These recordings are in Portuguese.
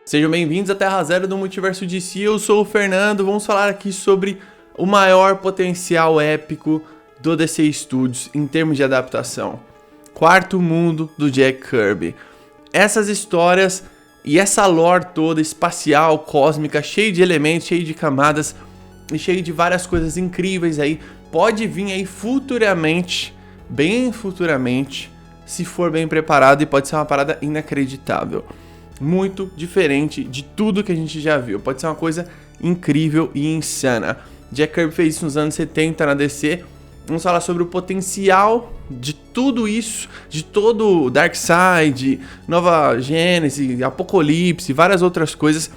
Sejam bem-vindos à Terra Zero do Multiverso DC, eu sou o Fernando, vamos falar aqui sobre o maior potencial épico do DC Studios em termos de adaptação. Quarto Mundo, do Jack Kirby. Essas histórias e essa lore toda espacial, cósmica, cheia de elementos, cheia de camadas e cheia de várias coisas incríveis aí, pode vir aí futuramente, bem futuramente, se for bem preparado, e pode ser uma parada inacreditável. Muito diferente de tudo que a gente já viu. Pode ser uma coisa incrível e insana. Jack Kirby fez isso nos anos 70 na DC. Vamos falar sobre o potencial de tudo isso, de todo o Darkseid, Nova Gênesis, Apocalipse e várias outras coisas.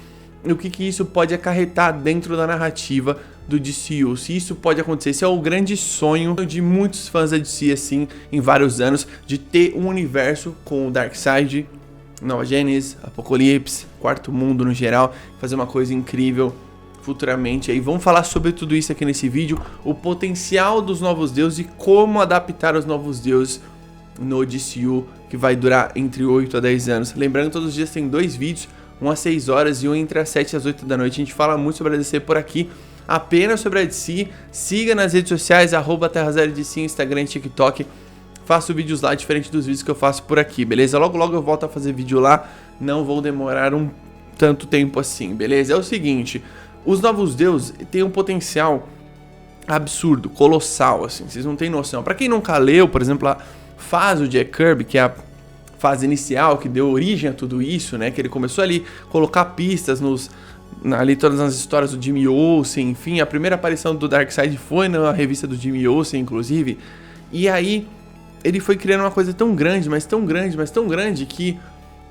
E o que isso pode acarretar dentro da narrativa do DCU. Se isso pode acontecer, esse é o grande sonho de muitos fãs da DC, assim, em vários anos, de ter um universo com o Darkseid, Nova Gênesis, Apocalipse, Quarto Mundo no geral, fazer uma coisa incrível futuramente. Aí vamos falar sobre tudo isso aqui nesse vídeo, o potencial dos novos deuses e como adaptar os novos deuses no DCU, que vai durar entre 8 a 10 anos. Lembrando que todos os dias tem 2 vídeos, um às 6 horas e um entre as 7 e as 8 da noite. A gente fala muito sobre a DC por aqui, apenas sobre a DC. Siga nas redes sociais, @TerraZeroDC, Instagram e TikTok. Faço vídeos lá diferente dos vídeos que eu faço por aqui, beleza? Logo eu volto a fazer vídeo lá, não vou demorar tanto tempo assim, beleza? É o seguinte, os novos deuses têm um potencial absurdo, colossal, assim, vocês não têm noção. Pra quem nunca leu, por exemplo, a fase do Jack Kirby, que é a fase inicial, que deu origem a tudo isso, né? Que ele começou ali a colocar pistas ali todas as histórias do Jimmy Olsen, enfim, a primeira aparição do Darkseid foi na revista do Jimmy Olsen, inclusive, e aí ele foi criando uma coisa tão grande, mas tão grande, mas tão grande, que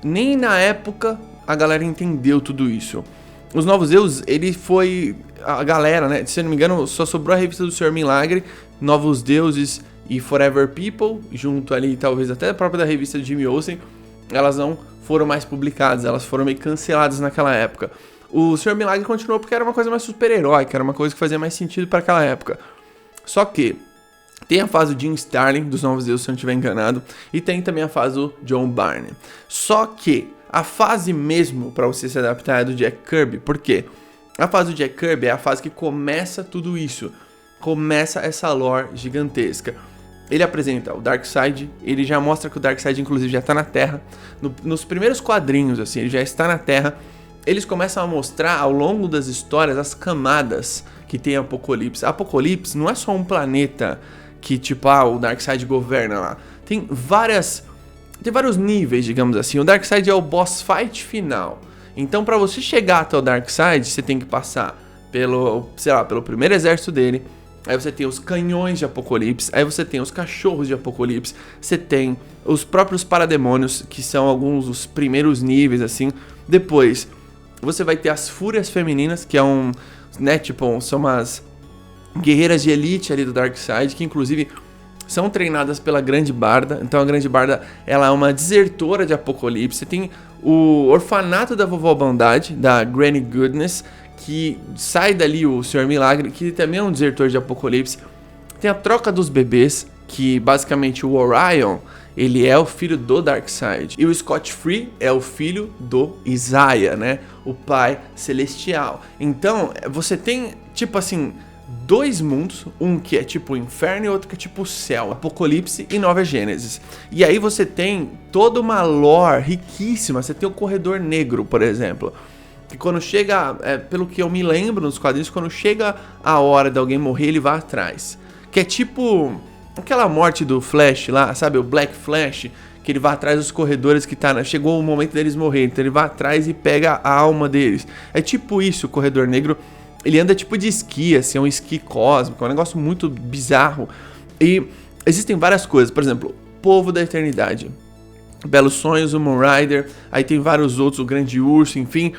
nem na época a galera entendeu tudo isso. Os Novos Deuses, ele foi... A galera, né, se eu não me engano, só sobrou a revista do Sr. Milagre, Novos Deuses e Forever People, junto ali, talvez até a própria da revista de Jimmy Olsen, elas não foram mais publicadas, elas foram meio canceladas naquela época. O Sr. Milagre continuou porque era uma coisa mais super-heróica, era uma coisa que fazia mais sentido para aquela época. Só que tem a fase do Jim Starlin, dos Novos Deuses, se eu não estiver enganado, e tem também a fase do John Byrne. Só que a fase mesmo para você se adaptar é do Jack Kirby. Por quê? A fase do Jack Kirby é a fase que começa tudo isso, começa essa lore gigantesca. Ele apresenta o Darkseid, ele já mostra que o Darkseid inclusive já está na Terra, nos primeiros quadrinhos, assim, ele já está na Terra. Eles começam a mostrar ao longo das histórias as camadas que tem Apocalipse. Apocalipse não é só um planeta que tipo, o Darkseid governa lá. Tem vários níveis, digamos assim. O Darkseid é o boss fight final. Então, para você chegar até o Darkseid, você tem que passar pelo primeiro exército dele. Aí você tem os canhões de Apocalipse. Aí você tem os cachorros de Apocalipse. Você tem os próprios parademônios, que são alguns dos primeiros níveis, assim. Depois, você vai ter as fúrias femininas, que é são umas guerreiras de elite ali do Darkseid, que inclusive são treinadas pela Grande Barda. Então a Grande Barda, ela é uma desertora de Apocalipse. Você tem o orfanato da Vovó Bondade, da Granny Goodness, que sai dali o Sr. Milagre, que também é um desertor de Apocalipse. Tem a troca dos bebês, que basicamente o Orion, ele é o filho do Darkseid. E o Scott Free é o filho do Isaiah, né? O pai celestial. Então, você tem, tipo assim, 2 mundos, um que é tipo o inferno e outro que é tipo o céu, Apocalipse e Nova Gênesis. E aí você tem toda uma lore riquíssima. Você tem o Corredor Negro, por exemplo, que quando chega, pelo que eu me lembro nos quadrinhos, quando chega a hora de alguém morrer, ele vai atrás. Que é tipo aquela morte do Flash lá, sabe, o Black Flash, que ele vai atrás dos corredores que chegou o momento deles morrerem, então ele vai atrás e pega a alma deles. É tipo isso, o Corredor Negro. Ele anda tipo de esqui, assim, é um esqui cósmico, é um negócio muito bizarro. E existem várias coisas, por exemplo, Povo da Eternidade, Belos Sonhos, o Moon Rider, aí tem vários outros, o Grande Urso, enfim.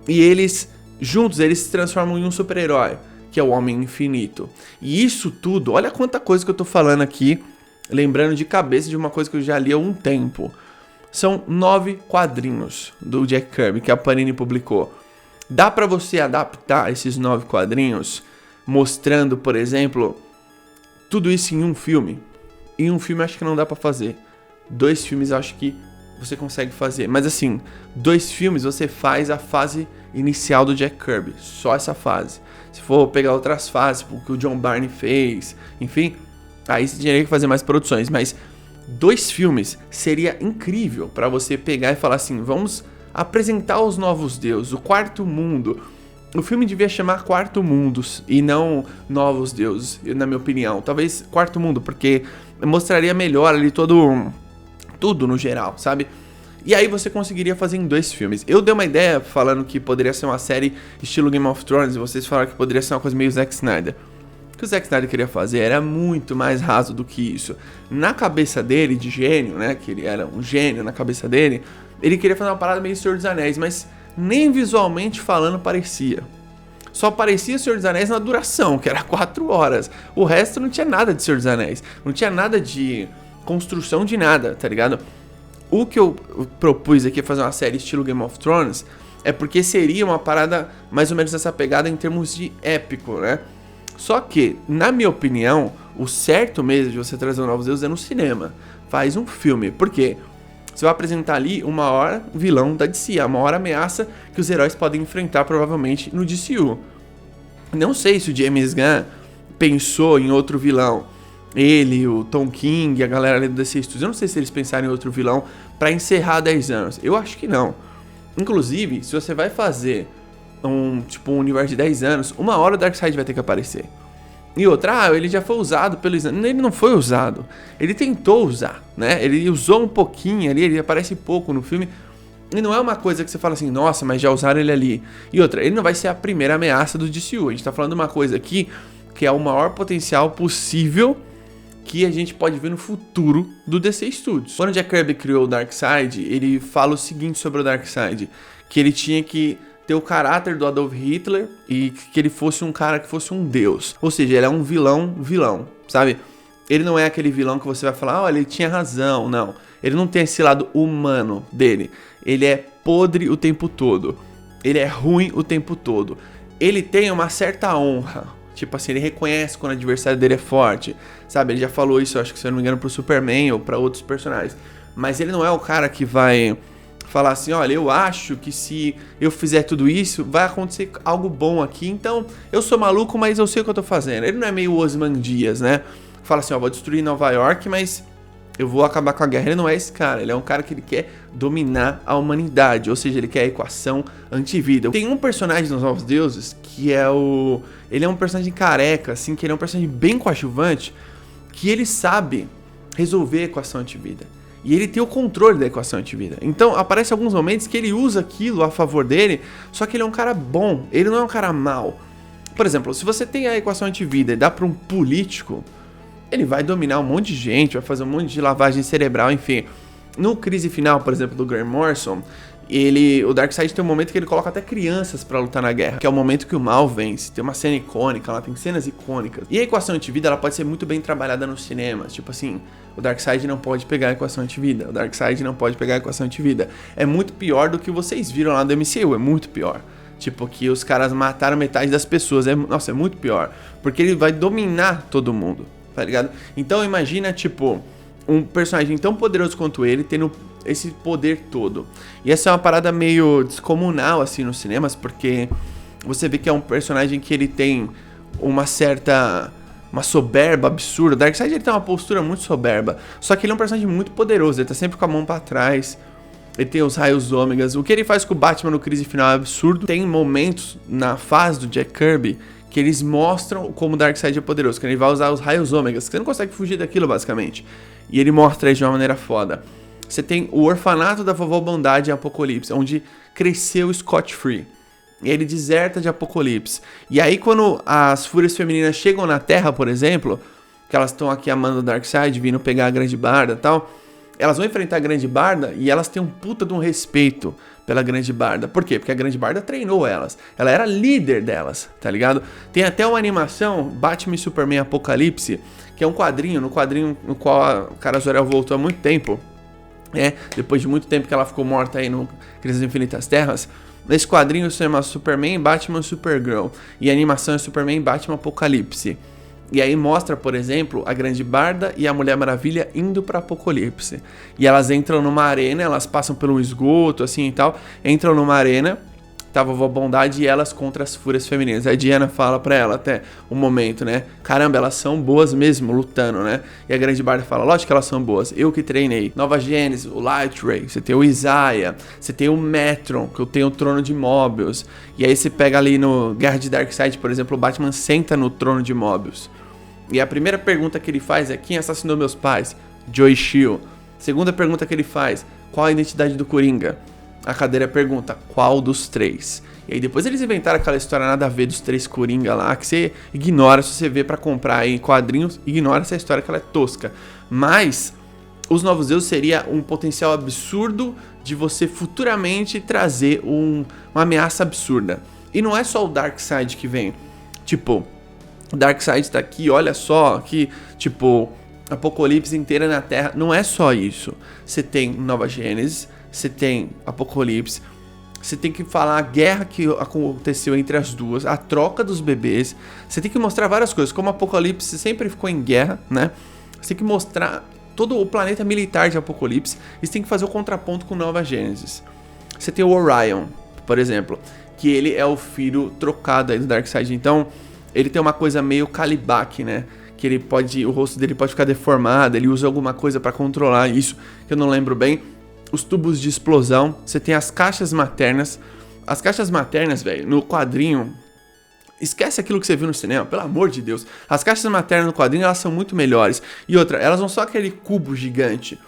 E eles, juntos, eles se transformam em um super-herói, que é o Homem Infinito. E isso tudo, olha quanta coisa que eu tô falando aqui, lembrando de cabeça de uma coisa que eu já li há um tempo. São 9 quadrinhos do Jack Kirby que a Panini publicou. Dá pra você adaptar esses 9 quadrinhos mostrando, por exemplo, tudo isso em um filme? Em um filme acho que não dá pra fazer. 2 filmes acho que você consegue fazer. Mas assim, 2 filmes você faz a fase inicial do Jack Kirby, só essa fase. Se for pegar outras fases, o que o John Barney fez, enfim, aí você teria que fazer mais produções. Mas 2 filmes seria incrível para você pegar e falar assim, vamos apresentar os novos deuses, o quarto mundo. O filme devia chamar Quarto Mundos e não Novos Deuses, na minha opinião. Talvez Quarto Mundo, porque mostraria melhor ali tudo no geral, sabe? E aí você conseguiria fazer em 2 filmes. Eu dei uma ideia falando que poderia ser uma série estilo Game of Thrones, e vocês falaram que poderia ser uma coisa meio Zack Snyder. O que o Zack Snyder queria fazer era muito mais raso do que isso. Na cabeça dele, de gênio, né, que ele era um gênio na cabeça dele, ele queria fazer uma parada meio Senhor dos Anéis, mas nem visualmente falando parecia. Só parecia Senhor dos Anéis na duração, que era 4 horas. O resto não tinha nada de Senhor dos Anéis. Não tinha nada de construção de nada, tá ligado? O que eu propus aqui fazer uma série estilo Game of Thrones é porque seria uma parada mais ou menos essa pegada em termos de épico, né? Só que, na minha opinião, o certo mesmo de você trazer um Novos Deuses é no cinema. Faz um filme. Por quê? Você vai apresentar ali o maior vilão da DC, a maior ameaça que os heróis podem enfrentar provavelmente no DCU. Não sei se o James Gunn pensou em outro vilão. Ele, o Tom King, a galera ali do DC Studios. Eu não sei se eles pensaram em outro vilão pra encerrar 10 anos. Eu acho que não. Inclusive, se você vai fazer um universo de 10 anos, uma hora o Darkseid vai ter que aparecer. E outra, ele já foi usado pelo Snyder. Ele não foi usado. Ele tentou usar, né? Ele usou um pouquinho ali, ele aparece pouco no filme. E não é uma coisa que você fala assim, nossa, mas já usaram ele ali. E outra, ele não vai ser a primeira ameaça do DCU. A gente tá falando de uma coisa aqui que é o maior potencial possível que a gente pode ver no futuro do DC Studios. Quando o Jack Kirby criou o Darkseid, ele fala o seguinte sobre o Darkseid, que ele tinha que ter o caráter do Adolf Hitler e que ele fosse um cara que fosse um deus. Ou seja, ele é um vilão, sabe? Ele não é aquele vilão que você vai falar, olha, ele tinha razão, não. Ele não tem esse lado humano dele. Ele é podre o tempo todo. Ele é ruim o tempo todo. Ele tem uma certa honra. Tipo assim, ele reconhece quando o adversário dele é forte, sabe? Ele já falou isso, acho que se eu não me engano, pro Superman ou pra outros personagens. Mas ele não é o cara que vai falar assim, olha, eu acho que se eu fizer tudo isso, vai acontecer algo bom aqui, então eu sou maluco, mas eu sei o que eu tô fazendo. Ele não é meio Osman Dias, né? Fala assim, ó, vou destruir Nova York, mas eu vou acabar com a guerra. Ele não é esse cara, ele é um cara que ele quer dominar a humanidade, ou seja, ele quer a equação antivida. Tem um personagem nos Novos Deuses que é ele é um personagem careca, assim, que ele é um personagem bem coadjuvante, que ele sabe resolver a equação antivida. E ele tem o controle da equação antivida. Então, aparece alguns momentos que ele usa aquilo a favor dele, só que ele é um cara bom, ele não é um cara mau. Por exemplo, se você tem a equação antivida e dá para um político, ele vai dominar um monte de gente, vai fazer um monte de lavagem cerebral, enfim. No Crise Final, por exemplo, do Grant Morrison, o Darkseid tem um momento que ele coloca até crianças pra lutar na guerra, que é o momento que o mal vence. Tem uma cena icônica, lá tem cenas icônicas. E a equação antivida, ela pode ser muito bem trabalhada nos cinemas. Tipo assim, o Darkseid não pode pegar a equação antivida. O Darkseid não pode pegar a equação antivida. É muito pior do que vocês viram lá do MCU, é muito pior. Tipo, que os caras mataram metade das pessoas. Nossa, é muito pior. Porque ele vai dominar todo mundo, tá ligado? Então imagina, tipo, um personagem tão poderoso quanto ele, tendo esse poder todo. E essa é uma parada meio descomunal, assim, nos cinemas, porque você vê que é um personagem que ele tem uma soberba absurda. Darkseid, ele tem uma postura muito soberba, só que ele é um personagem muito poderoso, ele tá sempre com a mão pra trás, ele tem os raios ômegas. O que ele faz com o Batman no Crise Final é absurdo. Tem momentos na fase do Jack Kirby que eles mostram como o Darkseid é poderoso, que ele vai usar os raios ômegas, que você não consegue fugir daquilo, basicamente. E ele mostra isso de uma maneira foda. Você tem o orfanato da Vovó Bondade em Apocalipse, onde cresceu Scott Free. E ele deserta de Apocalipse. E aí quando as fúrias femininas chegam na Terra, por exemplo, que elas estão aqui amando o Darkseid, vindo pegar a Grande Barda e tal, elas vão enfrentar a Grande Barda e elas têm um puta de um respeito pela Grande Barda. Por quê? Porque a Grande Barda treinou elas. Ela era líder delas, tá ligado? Tem até uma animação, Batman e Superman Apocalipse, que é um quadrinho, no qual a Kara Zor-El voltou há muito tempo. Depois de muito tempo que ela ficou morta aí no Crise das Infinitas Terras. Nesse quadrinho se chama Superman, Batman e Supergirl. E a animação é Superman, Batman Apocalipse. E aí mostra, por exemplo, a Grande Barda e a Mulher Maravilha indo pra Apocalipse. E elas entram numa arena, elas passam pelo esgoto, assim e tal, entram numa arena, tava a Vovó Bondade e elas contra as Fúrias Femininas. A Diana fala pra ela até um momento, né? Caramba, elas são boas mesmo, lutando, né? E a Grande Barda fala, lógico que elas são boas, eu que treinei. Nova Gênesis, o Light Ray, você tem o Isaiah, você tem o Metron, que eu tenho o trono de Mobius. E aí você pega ali no Guerra de Darkseid, por exemplo, o Batman senta no trono de Mobius. E a primeira pergunta que ele faz é, quem assassinou meus pais? Joey Chill. Segunda pergunta que ele faz, qual a identidade do Coringa? A cadeira pergunta, qual dos três? E aí depois eles inventaram aquela história nada a ver dos 3 Coringa lá, que você ignora, se você vê pra comprar em quadrinhos, ignora essa história que ela é tosca. Mas os Novos Deuses seria um potencial absurdo de você futuramente trazer uma ameaça absurda. E não é só o Darkseid que vem. Tipo, o Darkseid tá aqui, olha só, aqui, tipo, Apocalipse inteira na Terra. Não é só isso. Você tem Nova Gênesis, você tem Apocalipse, você tem que falar a guerra que aconteceu entre as duas, a troca dos bebês, você tem que mostrar várias coisas, como Apocalipse sempre ficou em guerra, né? Você tem que mostrar todo o planeta militar de Apocalipse, e você tem que fazer o contraponto com Nova Gênesis. Você tem o Orion, por exemplo, que ele é o filho trocado aí do Darkseid, então ele tem uma coisa meio Kalibak, né? Que ele pode, o rosto dele pode ficar deformado, ele usa alguma coisa pra controlar isso, que eu não lembro bem. Os tubos de explosão, você tem as caixas maternas. As caixas maternas, velho, no quadrinho, esquece aquilo que você viu no cinema, pelo amor de Deus. As caixas maternas no quadrinho, elas são muito melhores. E outra, elas não são aquele cubo gigante.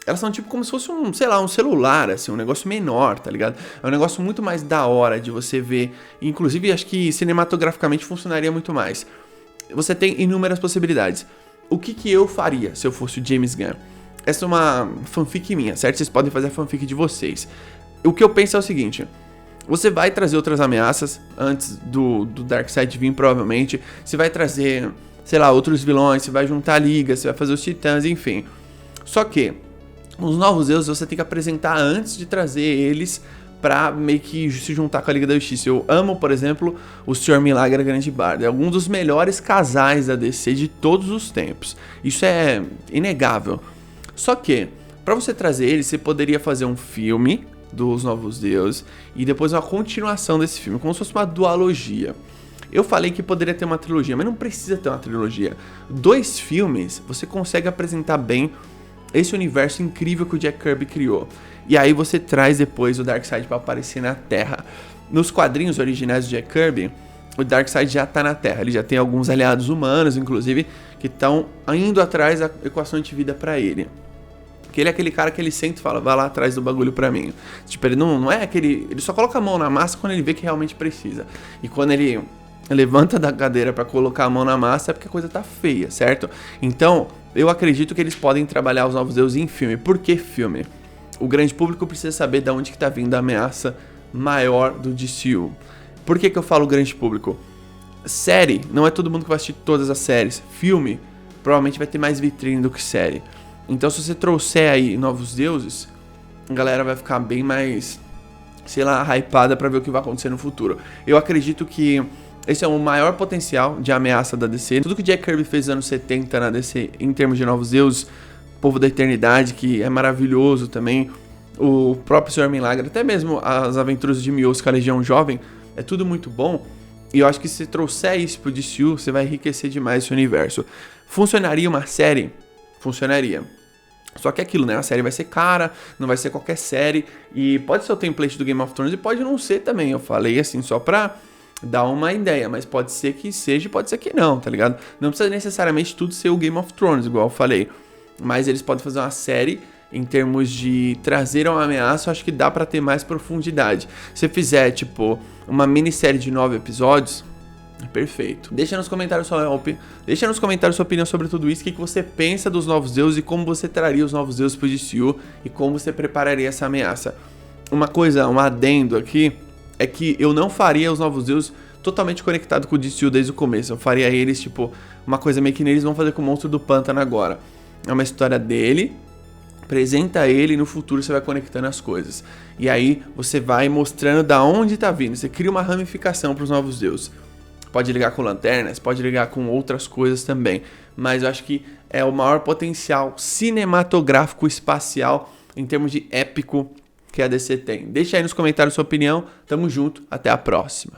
Elas são tipo como se fosse um, sei lá, um celular, assim, um negócio menor, tá ligado? É um negócio muito mais da hora de você ver. Inclusive, acho que cinematograficamente funcionaria muito mais. Você tem inúmeras possibilidades. O que eu faria se eu fosse o James Gunn? Essa é uma fanfic minha, certo? Vocês podem fazer a fanfic de vocês. O que eu penso é o seguinte: você vai trazer outras ameaças antes do Darkseid vir, provavelmente. Você vai trazer, sei lá, outros vilões, você vai juntar ligas, você vai fazer os titãs, enfim. Só que os Novos Deuses você tem que apresentar antes de trazer eles pra meio que se juntar com a Liga da Justiça. Eu amo, por exemplo, o Senhor Milagre e a Grande Barda. É um dos melhores casais da DC de todos os tempos. Isso é inegável. Só que, pra você trazer ele, você poderia fazer um filme dos Novos Deuses e depois uma continuação desse filme, como se fosse uma dualogia. Eu falei que poderia ter uma trilogia, mas não precisa ter uma trilogia. 2 filmes, você consegue apresentar bem esse universo incrível que o Jack Kirby criou. E aí você traz depois o Darkseid pra aparecer na Terra. Nos quadrinhos originais do Jack Kirby, o Darkseid já tá na Terra. Ele já tem alguns aliados humanos, inclusive, que estão indo atrás da equação de vida pra ele. Que ele é aquele cara que ele senta e fala, vai lá atrás do bagulho pra mim. Tipo, ele não é aquele... Ele só coloca a mão na massa quando ele vê que realmente precisa. E quando ele levanta da cadeira pra colocar a mão na massa é porque a coisa tá feia, certo? Então, eu acredito que eles podem trabalhar os Novos Deuses em filme. Por que filme? O grande público precisa saber de onde que tá vindo a ameaça maior do DCU. Por que eu falo grande público? Série, não é todo mundo que vai assistir todas as séries. Filme, provavelmente vai ter mais vitrine do que série. Então, se você trouxer aí Novos Deuses, a galera vai ficar bem mais, sei lá, hypada pra ver o que vai acontecer no futuro. Eu acredito que esse é o maior potencial de ameaça da DC. Tudo que Jack Kirby fez nos anos 70 na DC, em termos de Novos Deuses, Povo da Eternidade, que é maravilhoso também, o próprio Senhor Milagre, até mesmo as aventuras de Mios com a Legião Jovem, é tudo muito bom. E eu acho que se trouxer isso pro DCU, você vai enriquecer demais esse universo. Funcionaria uma série? Funcionaria. Só que é aquilo, né? A série vai ser cara, não vai ser qualquer série. E pode ser o template do Game of Thrones e pode não ser também. Eu falei assim só pra dar uma ideia, mas pode ser que seja e pode ser que não, tá ligado? Não precisa necessariamente tudo ser o Game of Thrones, igual eu falei. Mas eles podem fazer uma série em termos de trazer uma ameaça, eu acho que dá pra ter mais profundidade. Se fizer, tipo, uma minissérie de 9 episódios... Perfeito. Deixa nos comentários sua opinião sobre tudo isso. O que você pensa dos Novos Deuses e como você traria os Novos Deuses pro DCU e como você prepararia essa ameaça. Uma coisa, um adendo aqui, é que eu não faria os Novos Deuses totalmente conectado com o DCU desde o começo. Eu faria eles, tipo, uma coisa meio que eles vão fazer com o Monstro do Pântano agora. É uma história dele, apresenta ele e no futuro você vai conectando as coisas. E aí você vai mostrando da onde tá vindo. Você cria uma ramificação pros Novos Deuses. Pode ligar com lanternas, pode ligar com outras coisas também. Mas eu acho que é o maior potencial cinematográfico espacial em termos de épico que a DC tem. Deixa aí nos comentários sua opinião. Tamo junto, até a próxima.